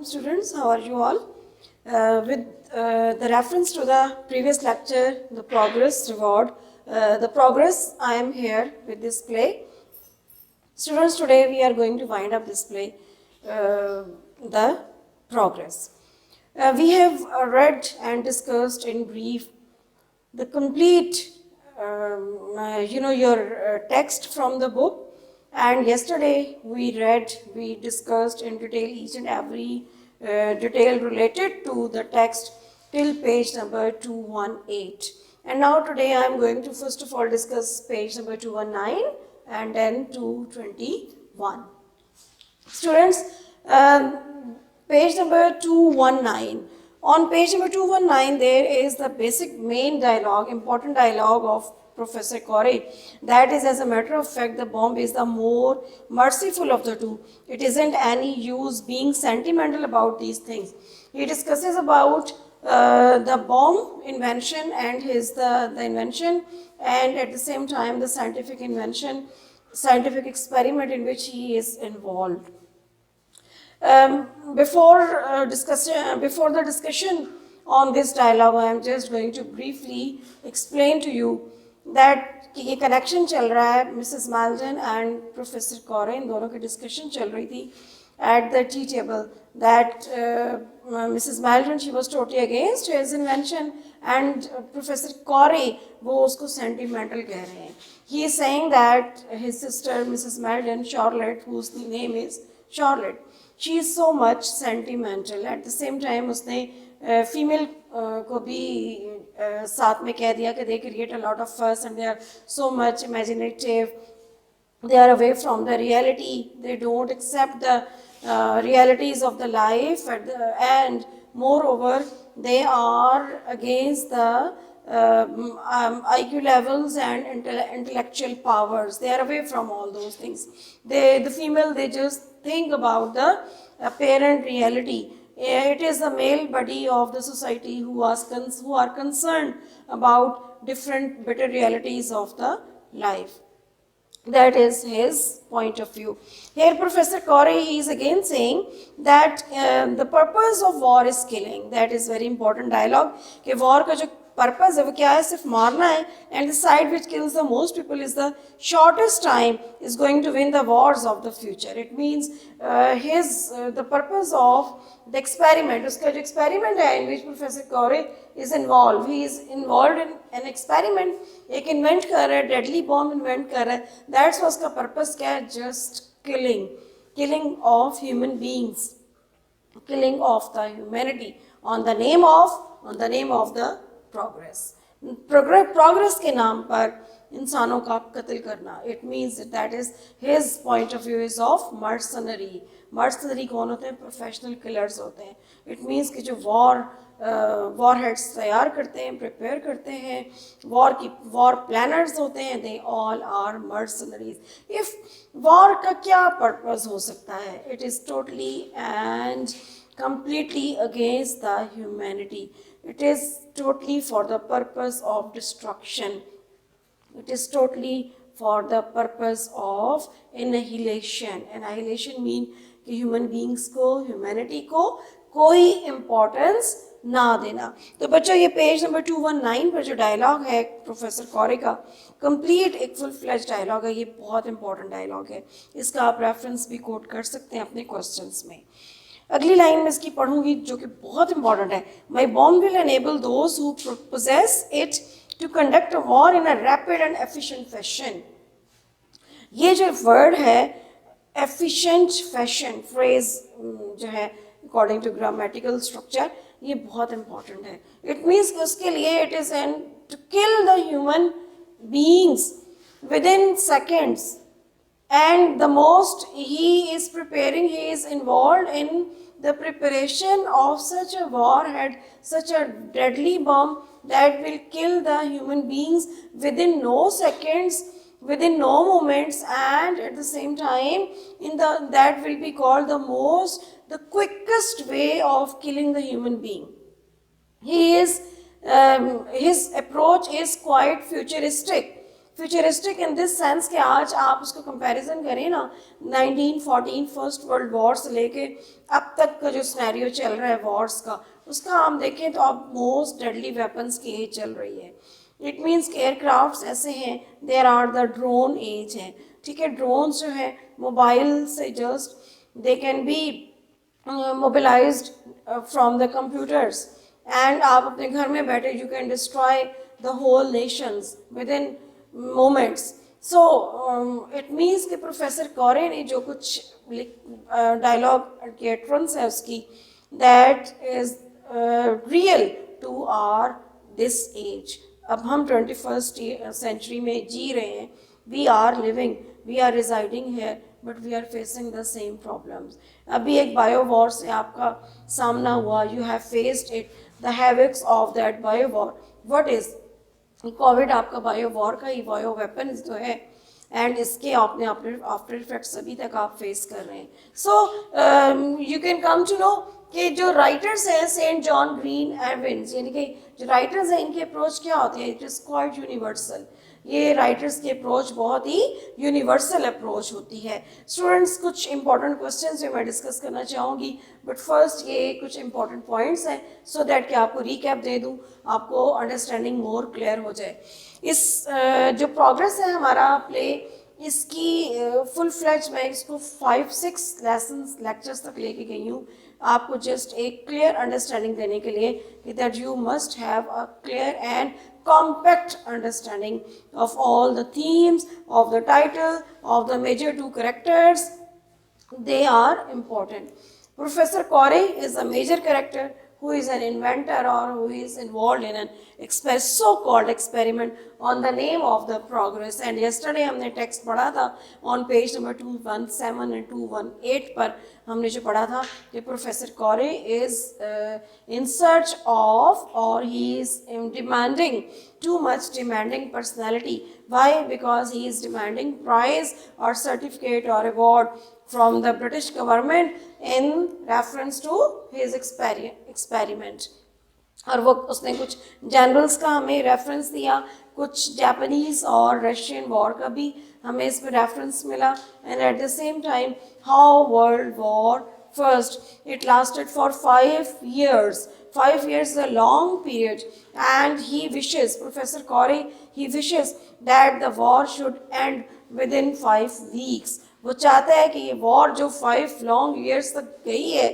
students, how are you all? With the reference to the previous lecture, the progress reward, the progress, I am here with this play. Students, today we are going to wind up this play, the progress. We have read and discussed in brief the complete, your text from the book. And yesterday we discussed in detail each and every detail related to the text till page number 218. And now today I am going to first of all discuss page number 219 and then 221. Students, page number 219. On page number 219, there is the basic main dialogue, important dialogue of Professor Corey. That is, as a matter of fact, the bomb is the more merciful of the two. It isn't any use being sentimental about these things. He discusses about the bomb invention and the invention, and at the same time the scientific invention, scientific experiment in which he is involved. Before the discussion on this dialogue, I am just going to briefly explain to you that ये connection चल रहा है Mrs. Maldon and Professor Corey, इन दोनों की discussion चल रही थी at the tea table, that Mrs. Maldon, she was totally against his invention, and Professor Corey, वो उसको sentimental कह रहे हैं. He is saying that his sister Mrs. Maldon, Charlotte, whose name is Charlotte, she is so much sentimental. At the same time, उसने female को भी साथ में कह दिया कि they create a lot of fuss and they are so much imaginative. They are away from the reality. They don't accept the realities of the life, and moreover, they are against the IQ levels and intellectual powers. They are away from all those things. The female, they just think about the apparent reality. It is the male body of the society who are concerned about different better realities of the life. That is his point of view. Here Professor Corey, he is again saying that the purpose of war is killing. That is very important dialogue. कि war का जो purpose है वो क्या है, सिर्फ मारना है, and the side which kills the most people is the shortest time is going to win the wars of the future. It means the purpose of the experiment, उसका जो experiment है in which Professor Corey is involved. He is involved in an experiment, एक invent कर रहा है, deadly bomb invent कर रहा है. That's उसका purpose क्या है, just killing of human beings, killing of the humanity on the name of the progress के नाम पर इंसानों का कत्ल करना. It means that is his point of view is of mercenary. Mercenary कौन होते हैं? Professional killers होते हैं. It means कि जो warheads तैयार करते हैं, prepare करते हैं, war planners होते हैं, they all are mercenaries. If war का क्या purpose हो सकता है? It is totally and completely against the humanity. It is totally for the purpose of destruction. It is totally for the purpose of annihilation. Annihilation means कि human beings को, humanity को कोई importance ना देना. तो बच्चों, ये पेज नंबर 219 पर जो डायलॉग है प्रोफेसर कॉरे का, कंप्लीट एक फुल फ्लेज डायलॉग है. ये बहुत इंपॉर्टेंट डायलॉग है. इसका आप रेफरेंस भी कोट कर सकते हैं अपने क्वेश्चंस में. अगली लाइन में इसकी पढ़ूंगी जो कि बहुत इंपॉर्टेंट है. My bomb will enable those who possess it to conduct a war in a rapid and efficient fashion. ये जो वर्ड है एफिशिएंट फैशन फ्रेज जो है अकॉर्डिंग टू ग्रामेटिकल स्ट्रक्चर, ये बहुत इंपॉर्टेंट है. इट मीन्स उसके लिए it is an to kill the human beings within seconds. And the most he is involved in the preparation of such a warhead, such a deadly bomb that will kill the human beings within no seconds, within no moments, and at the same time, that will be called the quickest way of killing the human being. His approach is quite futuristic. Futuristic in this sense कि आज आप उसको comparison करें ना 1914 first world war से लेके अब तक का जो सिनेरियो चल रहा है वॉर्स का, उसका हम देखें तो अब मोस्ट डेडली वेपन्स की एज चल रही है. इट मीन्स कि एयरक्राफ्ट्स ऐसे हैं, there are the drone age है. ठीक है, ड्रोन्स जो है मोबाइल से just they can be mobilized from the computers and आप अपने घर में बैठे you can destroy the whole nations within moments. So it means कि प्रोफेसर कॉरे ने जो कुछ डायलॉग की एट्रेंस है उसकी, that is real to our this age. अब हम 21st सेंचुरी में जी रहे हैं. We are living, we are residing here, but we are facing the same problems. अभी एक बायो वॉर से आपका सामना हुआ, you have faced it, the havocs of that bio war. What is COVID? आपका बायो वॉर का ही bio weapon जो है, एंड इसके आपने आफ्टर इफेक्ट्स अभी तक आप फेस कर रहे हैं. So you can come to know कि जो राइटर्स हैं सेंट जॉन ग्रीन एविन्स, यानी कि जो राइटर्स हैं इनकी अप्रोच क्या होती है? It is quite universal. ये राइटर्स की अप्रोच बहुत ही यूनिवर्सल अप्रोच होती है. स्टूडेंट्स, कुछ इंपॉर्टेंट क्वेश्चंस जो मैं डिस्कस करना चाहूँगी, बट फर्स्ट ये कुछ इंपॉर्टेंट पॉइंट्स हैं सो दैट कि आपको रिकैप दे दूँ, आपको अंडरस्टैंडिंग मोर क्लियर हो जाए. इस जो प्रोग्रेस है हमारा प्ले, इसकी फुल फ्लैज मैं इसको 5-6 लेसन्स लेक्चर्स तक लेके गई हूँ आपको जस्ट एक क्लियर अंडरस्टैंडिंग देने के लिए कि that you must have a clear and compact understanding of all the themes, of the title, of the major two characters. They are important. Professor Corey is a major character who is an inventor or who is involved in an so-called experiment on the name of the progress. And yesterday हमने text पढ़ा था on page number 217 and 218 पर हमने जो पढ़ा था कि Professor Corey is in search of, or he is demanding too much demanding personality. Why? Because he is demanding prize or certificate or award from the British government in reference to his experiment. और वो उसने कुछ generals का हमें reference दिया, कुछ Japanese और Russian war का भी हमें इस पर रेफरेंस मिला. And at the same time how world war first, it lasted for 5 years. 5 years is a long period, and he wishes, Professor Corey, he wishes that the war should end within 5 weeks. वो चाहता है कि ये war जो 5 long years तक गई है,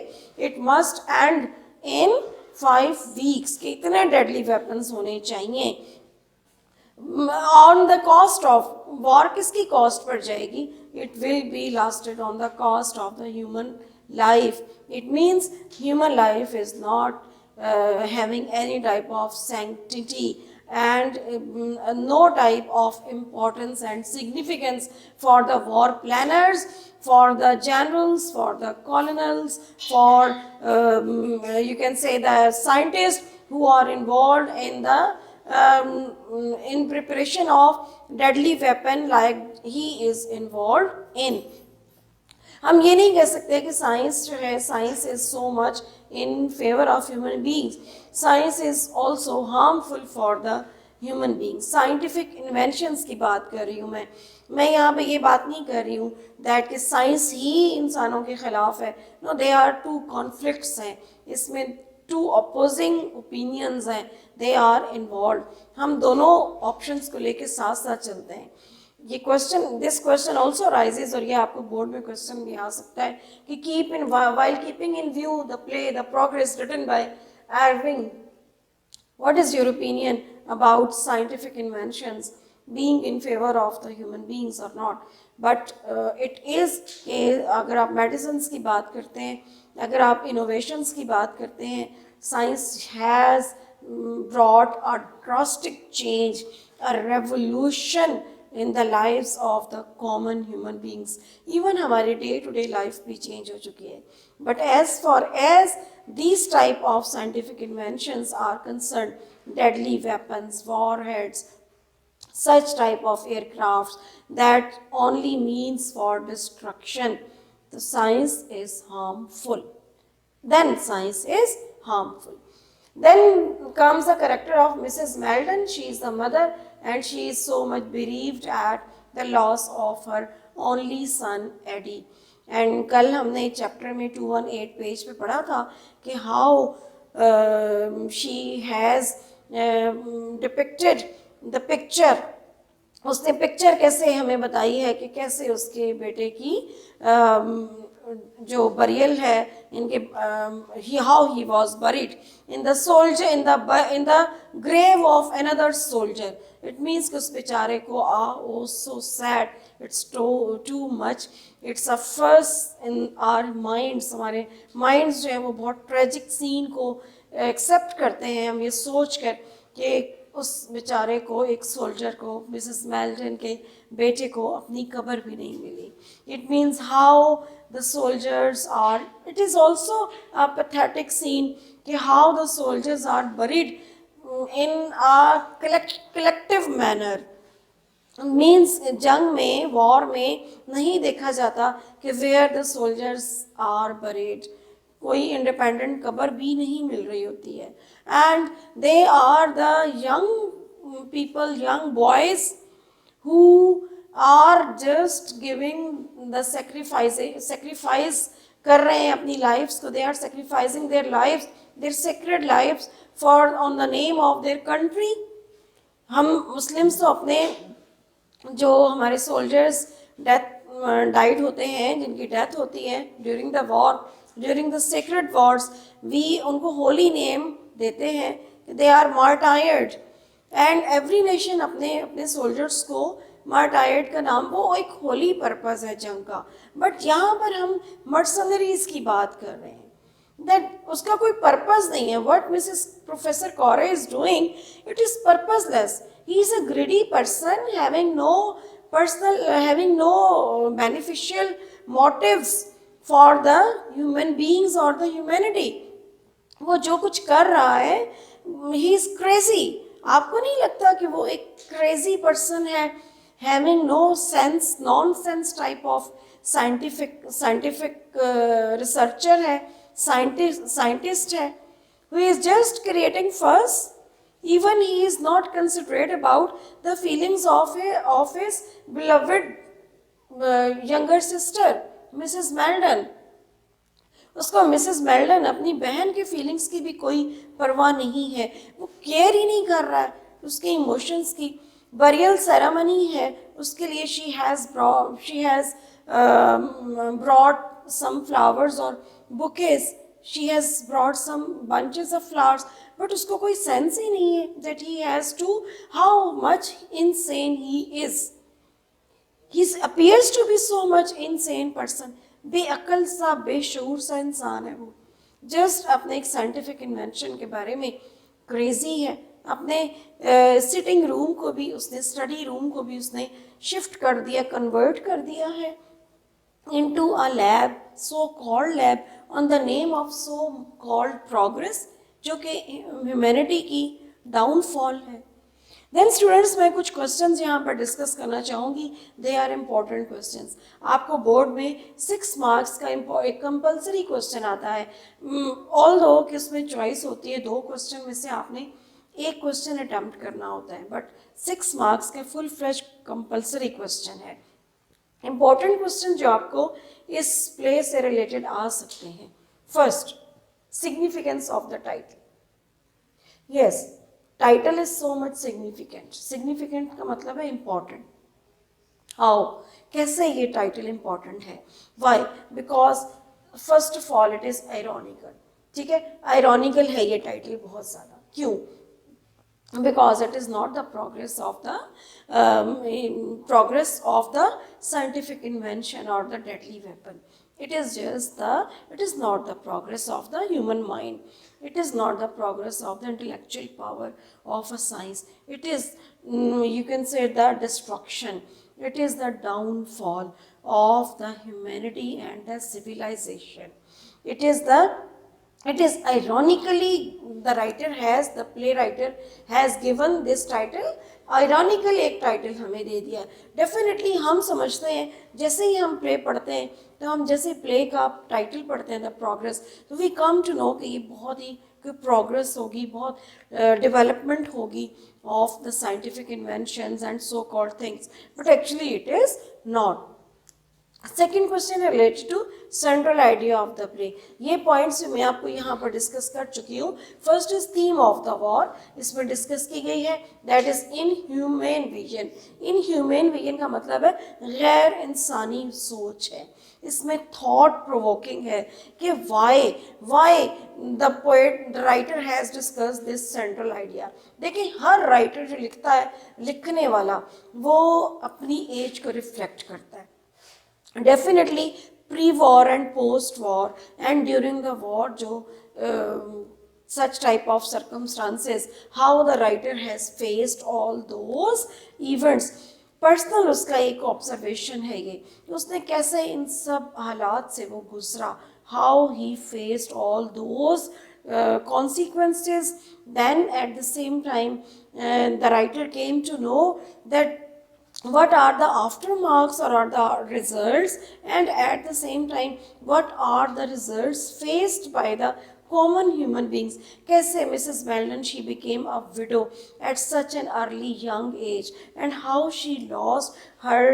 it must end in 5 weeks. कि इतने deadly weapons होने चाहिए. On the cost of war, किसकी cost पर जाएगी? It will be lasted on the cost of the human life. It means human life is not having any type of sanctity and no type of importance and significance for the war planners, for the generals, for the colonels, for you can say the scientists who are involved in the in preparation of deadly weapon like he is involved in. हम ये नहीं कह सकते कि science जो है, science is so much in favour of human beings. Science is also harmful for the human beings. Scientific inventions की बात कर रही हूँ मैं यहाँ पे ये बात नहीं कर रही हूँ दैट कि साइंस ही इंसानों के खिलाफ है. No, they are two conflicts हैं, इसमें 2 अपोजिंग ओपिनियंस हैं, दे आर इन्वॉल्व. हम दोनों ऑप्शंस को लेके साथ साथ चलते हैं. ये question, this question also rises, और ये आपको बोर्ड में क्वेश्चन भी आ सकता है कि keep in while keeping in view the play the progress written by Ervine, what is your opinion about scientific inventions being in favour of the human beings और not? But it is कि अगर आप medicines की बात करते हैं, अगर आप इनोवेशंस की बात करते हैं, science has brought a drastic change, a revolution in the lives of the common human beings. Even हमारे day to day life भी change हो चुकी है. But as far as these type of scientific inventions are concerned, deadly weapons, warheads, such type of aircrafts that only means for destruction, the science is harmful. Then science is harmful. Then comes the character of Mrs. Maldon. She is the mother and she is so much bereaved at the loss of her only son Eddie. And कल हमने chapter में 218 page पे पढ़ा था कि how she has depicted the picture, उसने picture कैसे हमें बताई है कि कैसे उसके बेटे की जो बरियल है इनके how he was buried in the soldier in the grave of another soldier. It means कि उस बेचारे को oh so sad, it's too much, it's a first in our minds, हमारे माइंड्स जो है वो बहुत ट्रेजिक सीन को एक्सेप्ट करते हैं. हम ये सोच कर कि उस बेचारे को, एक सोल्जर को, मिसेस मेल्टन के बेटे को अपनी कब्र भी नहीं मिली. It means how the soldiers are, it is also a pathetic scene कि how the soldiers are buried in a collective manner. Means जंग में, वॉर में नहीं देखा जाता कि where the soldiers are buried, कोई इंडिपेंडेंट कब्र भी नहीं मिल रही होती है. And they are the young people, young boys who are just giving the sacrifice कर रहे हैं अपनी लाइफ्स को. दे are sacrificing their lives, their sacred lives for on the name of their country. हम मुस्लिम्स तो अपने जो हमारे सोल्जर्स डाइड होते हैं, जिनकी डेथ होती है during the war, during the sacred wars, we उनको होली नेम देते हैं, they are martyred. And every nation अपने अपने सोल्जर्स को मार्टायर्ड का नाम, वो एक होली पर्पस है जंग का. बट यहाँ पर हम मर्सनरीज की बात कर रहे हैं, दैट उसका कोई पर्पस नहीं है. What Mrs professor Corrie is doing, it is purposeless. He is a greedy person having no beneficial motives for the human beings और द ह्यूमैनिटी. वो जो कुछ कर रहा है, ही इज क्रेजी. आपको नहीं लगता कि वो एक क्रेजी पर्सन है, having no sense, nonsense type of scientific researcher है, साइंटिस्ट है, who is just creating fuss. Even he is not considerate about the feelings of his beloved younger sister, Mrs. Maldon. उसको Mrs Meldon, अपनी बहन के feelings की भी कोई परवाह नहीं है, वो केयर ही नहीं कर रहा है उसके इमोशंस की. बरियल सेरेमनी है, उसके लिए she has brought some flowers or bouquets. She has brought some bunches of flowers, but उसको कोई sense ही नहीं है that he has to, how much insane he is. He appears to be so much insane person. बेअक्ल सा, बेशऊर सा इंसान है वो. Just अपने एक साइंटिफिक इन्वेंशन के बारे में क्रेजी है. अपने सिटिंग रूम को भी उसने, स्टडी रूम को भी उसने शिफ्ट कर दिया, कन्वर्ट कर दिया है into a lab, so called lab, on the name of so called progress, जो कि ह्यूमैनिटी की डाउनफॉल है. देन स्टूडेंट्स, मैं कुछ क्वेश्चंस यहाँ पर डिस्कस करना चाहूँगी. They are important questions. आपको बोर्ड में 6 मार्क्स का एक कंपल्सरी क्वेश्चन आता है. ऑल दो कि उसमें चॉइस होती है, 2 क्वेश्चन में से आपने एक क्वेश्चन अटेम्प्ट करना होता है, बट 6 मार्क्स का फुल फ्लेज कंपल्सरी क्वेश्चन है. इंपॉर्टेंट क्वेश्चन जो आपको इस प्ले से रिलेटेड आ सकते हैं. First, significance of the title. Yes, title is so much significant. Significant का मतलब है इंपॉर्टेंट. हाउ, कैसे ये टाइटल इंपॉर्टेंट है? Why? Because first of all it is ironical. ठीक है, आयरॉनिकल है ये टाइटल बहुत ज़्यादा. क्यों? Because it is not the progress of the scientific invention or the deadly weapon. It is not the progress of the human mind. It is not the progress of the intellectual power of a science. It is, you can say, the destruction. It is the downfall of the humanity and the civilization. It is ironically, the playwright has given this title. ironically एक title हमें दे दिया. Definitely हम समझते हैं, जैसे ही हम play पढ़ते हैं, तो हम जैसे प्ले का टाइटल पढ़ते हैं द प्रोग्रेस, तो वी कम टू नो कि ये बहुत ही प्रोग्रेस होगी, बहुत डेवलपमेंट होगी of the scientific inventions and so called things, but actually it is not. Second question related to central idea of the play. ये पॉइंट्स मैं आपको यहाँ पर डिस्कस कर चुकी हूँ. First is theme of the war, इसमें डिस्कस की गई है, that is inhuman vision. Inhuman vision का मतलब है गैर इंसानी सोच है. इसमें थॉट प्रोवोकिंग है कि why the poet the writer has discuss this central idea. देखिए हर राइटर जो लिखता है, लिखने वाला, वो अपनी एज को रिफ्लेक्ट करता है. Definitely pre-war and post-war and during the war जो such type of circumstances, how the writer has faced all those events. Personal उसका एक ऑब्जर्वेशन है ये, उसने कैसे इन सब हालात से वो गुजरा, how he faced all those consequences. Then at the same time the writer came to know that what are the aftermarks or are the results, and at the same time what are the results faced by the common human beings. कैसे Mrs. Maldon she became a widow at such an early young age, and how she lost her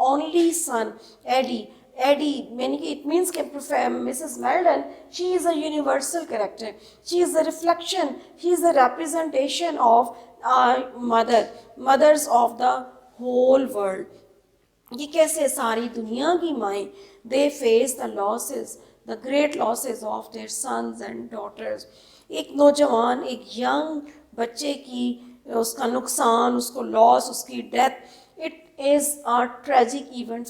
only son Eddie. It means that Mrs. Maldon, she is a universal character. She is a reflection, she is a representation of mothers of the whole world. ये कैसे सारी दुनिया की माएँ, they face the losses, the great losses of their sons and daughters. एक नौजवान, एक young बच्चे की उसका नुकसान, उसको लॉस, उसकी death, it is a tragic event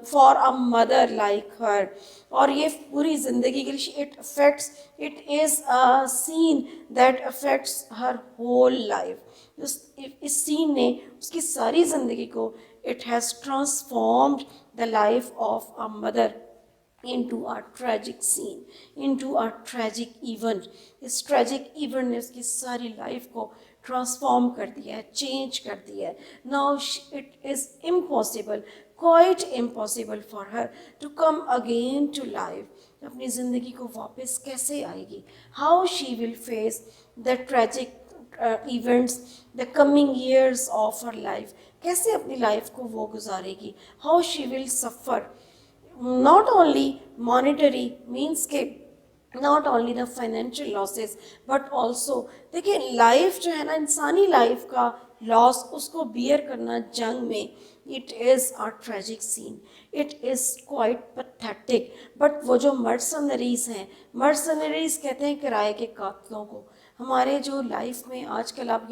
for a mother like her. और ये पूरी ज़िंदगी के लिए it is a scene that affects her whole life. इस सीन ने उसकी सारी ज़िंदगी को, it has transformed the life of a mother into a tragic scene, into a tragic event. इस tragic event ने उसकी सारी लाइफ को ट्रांसफॉर्म कर दिया है, चेंज कर दिया है. Now it is impossible, quite impossible for her to come again to life. अपनी ज़िंदगी को वापस कैसे आएगी? How she will face the tragic events, the coming years of her life. कैसे अपनी लाइफ को वो गुजारेगी? How she will suffer. Not only monetary means के not only the financial losses but also देखिए लाइफ जो है ना, इंसानी लाइफ का लॉस, उसको बियर करना जंग में, it is a tragic scene, it is quite pathetic. but वो जो mercenaries हैं, mercenaries कहते हैं किराए के कातलों को. हमारे जो लाइफ में आजकल आप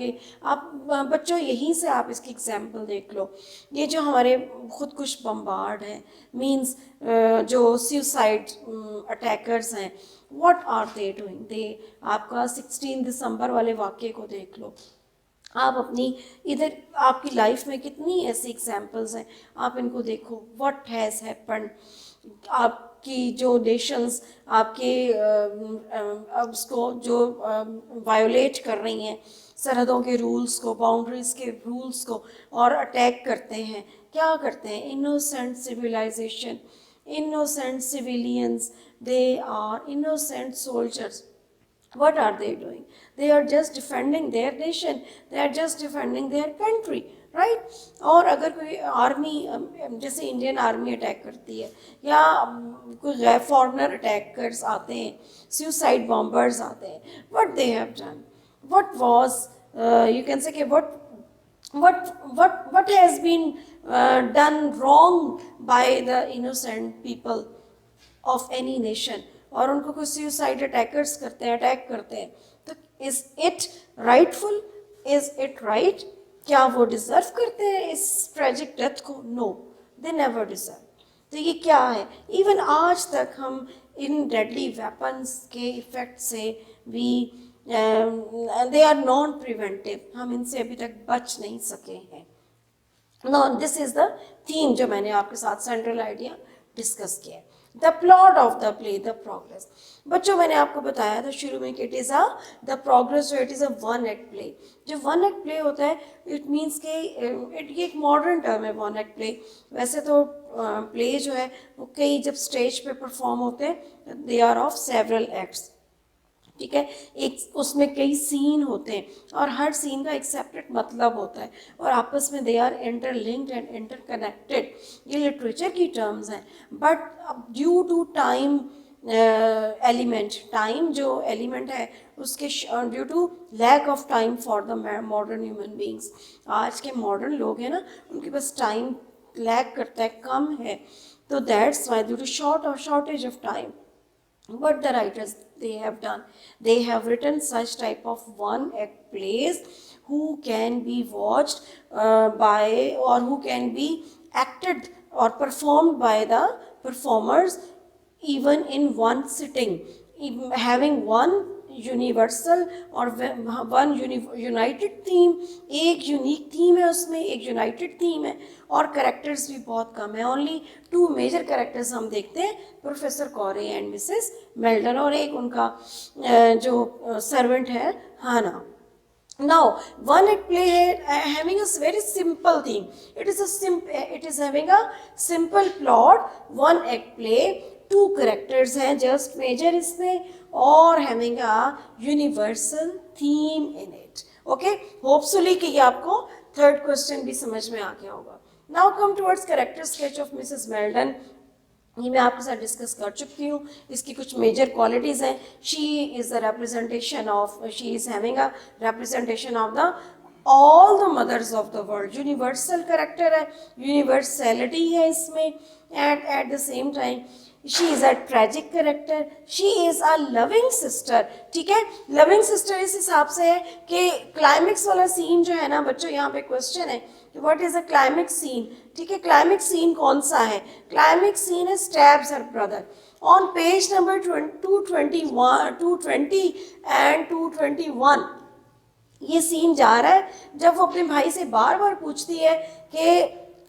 बच्चों यहीं से आप इसकी एग्जांपल देख लो. ये जो हमारे खुदकुश बम्बार्ड हैं, मींस जो सुसाइड अटैकर्स हैं, व्हाट आर दे डूइंग? दे आपका 16 दिसंबर वाले वाक़े को देख लो. आप अपनी इधर आपकी लाइफ में कितनी ऐसी एग्जांपल्स हैं, आप इनको देखो. What has happened? आपकी जो नेशंस आपके उसको जो वायोलेट कर रही हैं, सरहदों के रूल्स को, बाउंड्रीज़ के रूल्स को, और अटैक करते हैं. क्या करते हैं? Innocent civilization, innocent civilians, they are innocent soldiers. What are they doing? They are just defending their nation, they are just defending their country, right? और अगर कोई आर्मी, जैसे इंडियन आर्मी अटैक करती है, या कोई गैर फॉरनर अटैकर्स आते हैं, सुसाइड बॉम्बर्स आते हैं, what they have done? What was you can say कि what has been done wrong by the innocent people of any nation? और उनको कोई सुसाइड अटैकर्स करते हैं, अटैक करते हैं, तो is it rightful? Is it right? क्या वो डिज़र्व करते हैं इस ट्रेजिक डेथ को? No, they never deserve. तो ये क्या है? इवन आज तक हम इन डेडली वेपन्स के इफ़ेक्ट से भी दे आर नॉन प्रिवेंटिव, हम इनसे अभी तक बच नहीं सके हैं. No, this is the theme जो मैंने आपके साथ सेंट्रल आइडिया डिस्कस किया है. The plot of the play, the progress. बच्चों मैंने आपको बताया था शुरू में कि it is a the progress, जो it is a one act play. जो वन एक्ट प्ले होता है इट मीन्स के ये एक मॉडर्न टर्म है वन एक्ट प्ले। वैसे तो प्ले जो है वो कई जब स्टेज पे परफॉर्म होते हैं they are of several acts, ठीक है। एक उसमें कई सीन होते हैं और हर सीन का एक सेपरेट मतलब होता है और आपस में they are interlinked and interconnected. ये लिटरेचर की टर्म्स हैं, but due to time element, time जो एलिमेंट है उसके due to lack of time for the modern human beings, आज के मॉडर्न लोग हैं ना उनके पास टाइम लैक करता है, कम है, तो that's why due to shortage of time what the writers they have done, they have written such type of one act plays who can be watched by, or who can be acted or performed by the performers even in one sitting, having one universal और one United theme. एक unique theme है उसमें, एक United theme है और characters भी बहुत कम है। ओनली टू मेजर करेक्टर्स हम देखते हैं, प्रोफेसर कॉरे एंड मिसेस मेल्टन, और एक उनका जो सर्वेंट है हाना। Now, one act play having a very simple theme. It is having a simple plot. One act play, two characters हैं just major इसमें और having a universal theme in it. Okay, hopefully कि ये आपको third question भी समझ में आ गया होगा. Now come towards character sketch of Mrs. Meldon. ये मैं आपके साथ डिस्कस कर चुकी हूँ। इसकी कुछ मेजर क्वालिटीज़ हैं। She is the representation of, she is having a representation of the all the mothers of the world. Universal character है, यूनिवर्सैलिटी है इसमें, and at the same time she is a tragic character, she is a loving sister. ठीक है, loving sister इस हिसाब से है कि क्लाइमेक्स वाला सीन जो है ना बच्चों, यहाँ पे क्वेश्चन है what is a climax scene. ठीक है, क्लाइमेक्स सीन कौन सा है? क्लाइमेक्स सीन है stabs her brother on page number 220 and 221। ये सीन जा रहा है जब वो अपने भाई से बार बार पूछती है कि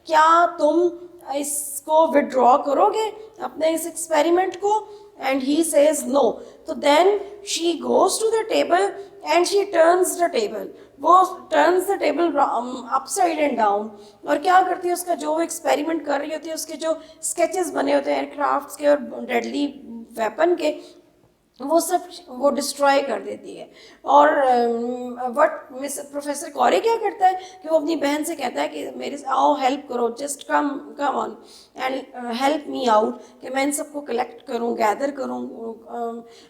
क्या तुम इसको विड्रॉ करोगे अपने इस एक्सपेरिमेंट को, एंड ही सेज नो। तो then she goes to the table and she turns the table, वो turns the table upside and down, और क्या करती है उसका जो वो एक्सपेरिमेंट कर रही होती है उसके जो स्केचेस बने होते हैं एयरक्राफ्ट्स के और डेडली वेपन के, वो सब वो डिस्ट्रॉय कर देती है। और वट मिस प्रोफेसर कॉरे क्या करता है कि वो अपनी बहन से कहता है कि मेरे आओ हेल्प करो, just come on and help me out, कि मैं इन सबको कलेक्ट करूँ, गैदर करूँ,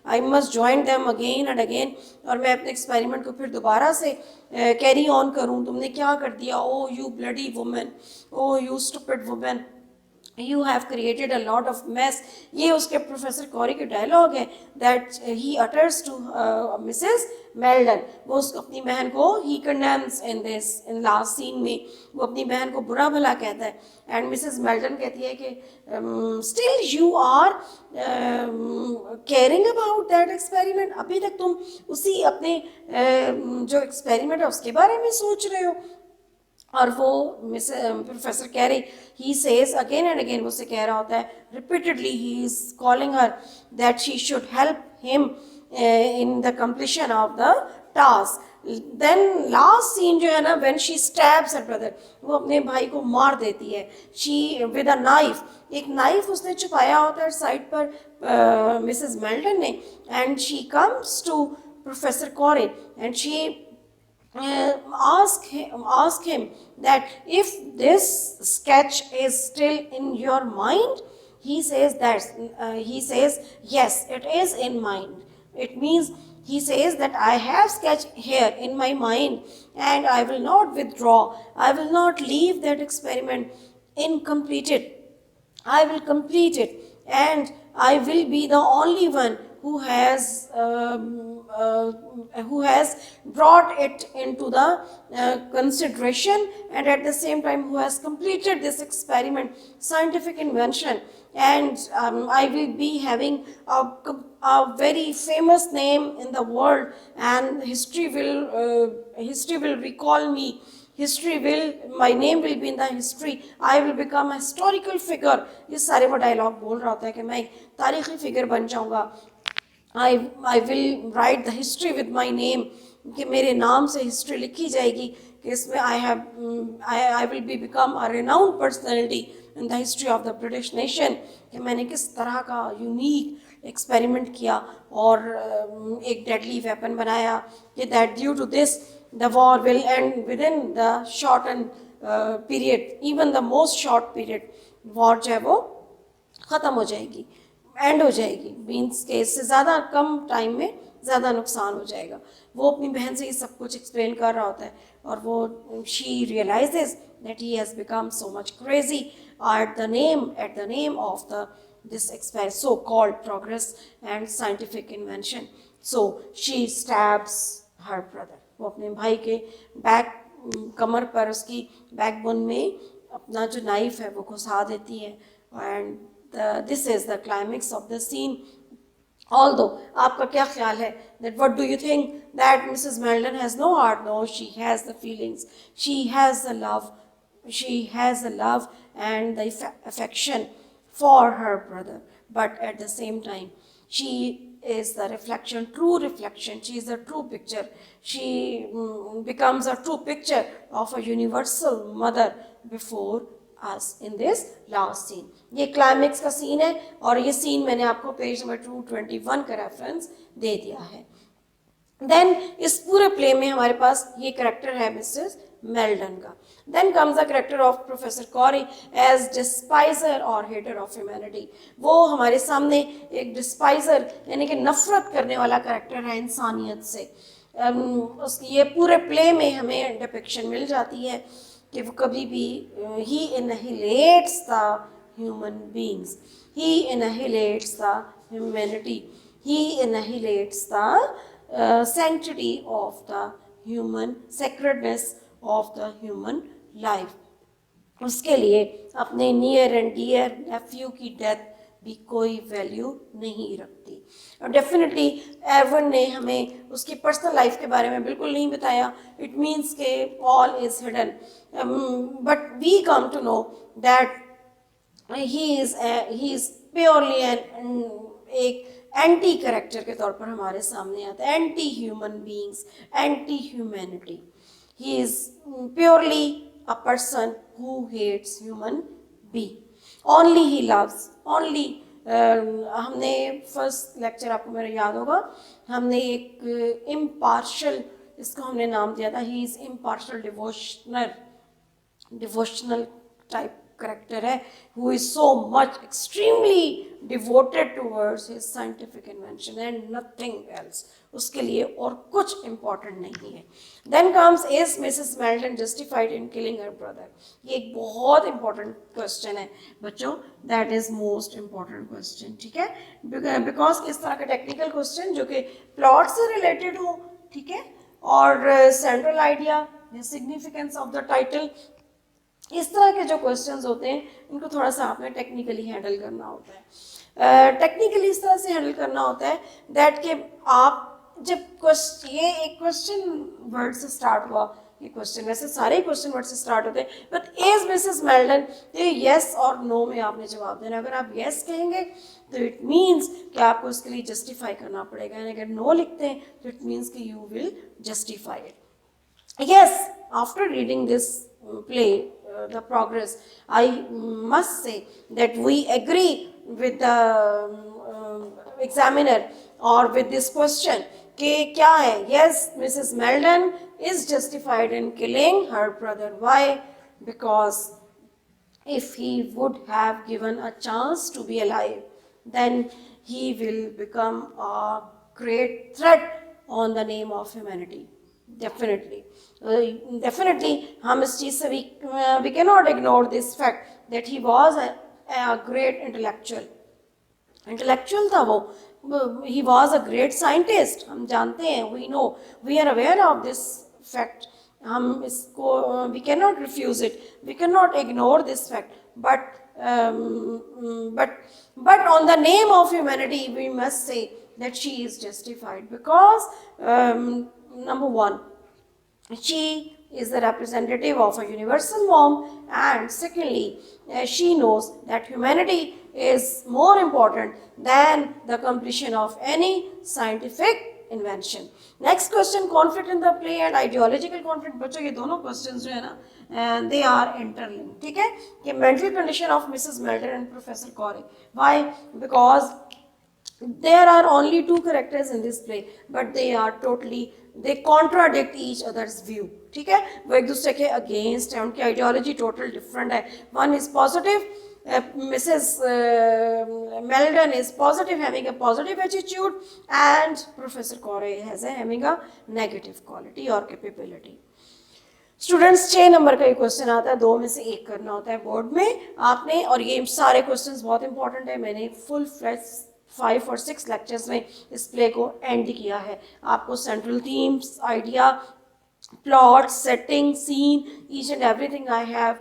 I must join them again and again, और मैं अपने एक्सपेरिमेंट को फिर दोबारा से कैरी ऑन करूँ। तुमने क्या कर दिया, oh you bloody women, oh you stupid women, you have created a lot of mess. ये उसके प्रोफेसर कॉरी के डायलॉग है that he utters to Mrs Meldon. वो उसको अपनी बहन को ही condemns in this, in last scene में वो अपनी बहन को बुरा भला कहता है, एंड मिसेस मेल्डन कहती है कि still you are caring about that experiment, अभी तक तुम उसी अपने जो एक्सपेरिमेंट है उसके बारे में सोच रहे हो। और वो मिस प्रोफेसर कह रही, he says again and again, वो उससे कह रहा होता है repeatedly, he is calling her that she should help him in the completion of the task. Then last scene जो है ना, when she stabs her brother, वो अपने भाई को मार देती है, शी विद अ नाइफ, एक नाइफ उसने छुपाया होता है साइड पर मिसेस मेल्टन ने, and she comes to professor कॉरे and she ask him that if this sketch is still in your mind. He says that he says yes, it is in mind. It means he says that I have sketch here in my mind and I will not withdraw, I will not leave that experiment incompleted, I will complete it, and I will be the only one who has brought it into the consideration, and at the same time who has completed this experiment, scientific invention, and I will be having a very famous name in the world, and history will recall me history will, my name will be in the history, I will become a historical figure, ये सारे वो dialogue बोल रहा होता है कि मैं एक तारीखी फिगर बन जाऊँगा, I will write the history with my name, कि मेरे नाम से हिस्ट्री लिखी जाएगी, कि इसमें I will be become a renowned personality in the history of the British nation, कि मैंने किस तरह का यूनिक एक्सपेरिमेंट किया और एक डेडली वेपन बनाया, कि that due to this the war will end within the short and period, even the most short period, war जो है वो ख़त्म हो जाएगी, एंड हो जाएगी, मीन्स के इससे ज़्यादा कम टाइम में ज़्यादा नुकसान हो जाएगा। वो अपनी बहन से ये सब कुछ एक्सप्लेन कर रहा होता है और वो she realises that he has become so much crazy at the name of the this so called progress and scientific invention, so she stabs her brother, वो अपने भाई के कमर पर उसकी बैकबोन में अपना जो नाइफ है वो घुसा देती है, and this is the climax of the scene. Although, आपका क्या ख्याल है, that what do you think that Mrs. Maldon has no heart? No, she has the feelings, she has the love and the affection for her brother, but at the same time she is the reflection, true reflection, she is the true picture, she becomes a true picture of a universal mother before us in this last scene. ये climax का scene है और ये scene मैंने आपको page number 221 का reference दे दिया है। देन इस पूरे प्ले में हमारे पास ये करेक्टर है मिसेस मेल्डन का। Then comes the character of professor Corrie as despiser और हेटर ऑफ ह्यूमैनिटी। वो हमारे सामने एक डिस्पाइजर यानी कि नफरत करने वाला करेक्टर है इंसानियत से। उसकी ये पूरे प्ले में हमें डिपिक्शन मिल जाती है कि वो कभी भी he annihilates the human beings, he annihilates the humanity, he annihilates the sanctity of the human, sacredness of the human life. उसके लिए अपने नियर एंड डियर नेफ्यू की डेथ भी कोई वैल्यू नहीं रखती। और डेफिनेटली एवन ने हमें उसकी पर्सनल लाइफ के बारे में बिल्कुल नहीं बताया। इट मीन्स के all is hidden, but we come to know that he is purely एक एंटी करेक्टर के तौर पर हमारे सामने आता है, anti human beings, anti humanity. He is purely a person who hates human being, only he loves, only. हमने first lecture आपको मेरा याद होगा, हमने एक इम्पार्शल, इसको हमने नाम दिया था, he is impartial devotional type character है, who is so much extremely devoted towards his scientific invention and nothing else, उसके लिए और कुछ important नहीं है। Then comes, is Mrs. Maldon justified in killing her brother? ये एक बहुत important question है बच्चों, that is most important question, ठीक है, because इस तरह का technical question जो कि plot से related हो, ठीक है, और central idea या significance of the title, इस तरह के जो क्वेश्चंस होते हैं इनको थोड़ा सा आपने टेक्निकली हैंडल करना होता है। टेक्निकली इस तरह से हैंडल करना होता है दैट कि आप जब ये एक क्वेश्चन वर्ड से स्टार्ट हुआ, ये क्वेश्चन वैसे सारे क्वेश्चन वर्ड से स्टार्ट होते हैं, बट इज मिसेस मेल्डन, ये यस और नो में आपने जवाब देना। अगर आप यस कहेंगे तो इट मीन्स कि आपको उसके लिए जस्टिफाई करना पड़ेगा, एंड अगर नो लिखते हैं तो इट मीन्स कि you will justify it. Yes, after reading this play, the progress, I must say that we agree with the examiner or with this question कि क्या है, yes, Mrs. Meldon is justified in killing her brother. Why? Because if he would have given a chance to be alive, then he will become a great threat on the name of humanity. Definitely हम इस चीज़ से we cannot ignore this fact that he was a great intellectual था वो, he was a great scientist, हम जानते हैं, we know, we are aware of this fact, हम इसको we cannot refuse it, we cannot ignore this fact, but on the name of humanity we must say that she is justified because number one, she is the representative of a universal mom, and secondly, she knows that humanity is more important than the completion of any scientific invention. Next question, conflict in the play and ideological conflict. बच्चों ये दोनों questions जो है ना, and they are interlinked. ठीक है, कि mental condition of Mrs. Melton and Professor Corey. Why? Because there are only two characters in this play, but they contradict each other's view. ठीक है, वो एक दूसरे के against है, उनकी ideology total different है. One is positive, Mrs. Melton is positive, having a positive attitude, and Professor Corey having a negative quality or capability. Students 6 number का ये क्वेश्चन आता है, 2 में से 1 करना होता है बोर्ड में आपने, और ये सारे क्वेश्चंस बहुत इंपॉर्टेंट है. मैंने फुल फ्लेज 5 और 6 लेक्चर्स में इस प्ले को एंड किया है. आपको central themes, idea, plot, setting, scene, each and everything I have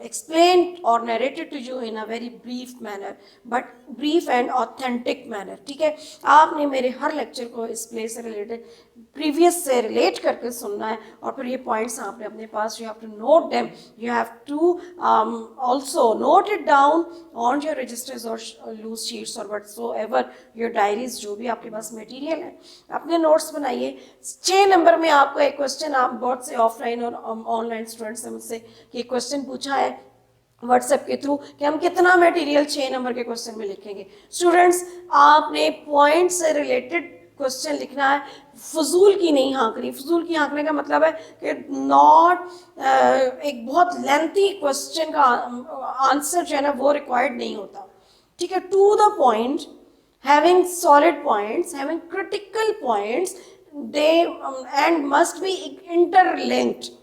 explained or narrated to you in a very brief manner, but brief and authentic manner. ठीक है, आपने मेरे हर लेक्चर को इस प्ले से रिलेटेड प्रीवियस से रिलेट करके सुनना है, और फिर ये पॉइंट्स आपने अपने पास, you have to note them, you have to also note it down on your registers और लूज शीट्स और व्हाटसोएवर योर डायरीज, जो भी आपके पास मटेरियल है अपने नोट्स बनाइए. 6 नंबर में आपको एक क्वेश्चन, आप बहुत से ऑफलाइन और ऑनलाइन स्टूडेंट्स से मुझसे ये क्वेश्चन पूछा है व्हाट्सएप के थ्रू कि हम कितना मटेरियल 6 नंबर के क्वेश्चन में लिखेंगे. स्टूडेंट्स, आपने पॉइंट से रिलेटेड क्वेश्चन लिखना है, फजूल की नहीं हाँकनी. फजूल की हाँकने का मतलब है कि नॉट एक बहुत लेंथी क्वेश्चन का आंसर जो है ना वो रिक्वायर्ड नहीं होता. ठीक है, to the point, having solid points, having critical points, they and must be interlinked.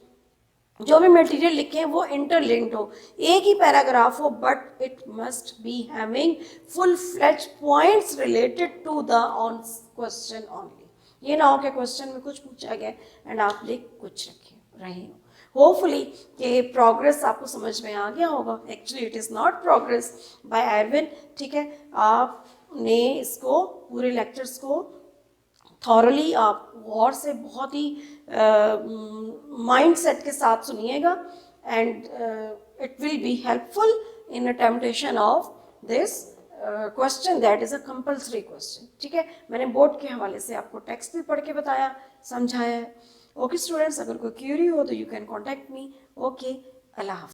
जो भी मटेरियल लिखे वो इंटरलिंक्ड हो, एक ही पैराग्राफ हो, but it must be having full fledge points related to the on question only. ये ना हो कि क्वेश्चन में कुछ पूछा गया एंड आप लिख कुछ रहे हो. होपफुली कि प्रोग्रेस आपको समझ में आ गया होगा. Actually it is not progress by Erwin. ठीक है, आपने इसको पूरे लेक्चर्स को थॉरली आप गौर से बहुत ही माइंड सेट के साथ सुनिएगा, and it will be helpful in attemptation of this question that is a compulsory question. ठीक है, मैंने बोर्ड के हवाले से आपको टेक्स्ट भी पढ़ के बताया, समझाया है. ओके स्टूडेंट्स, अगर कोई क्यूरी हो तो you can contact me. Okay, अल्लाह हाफ़िज़.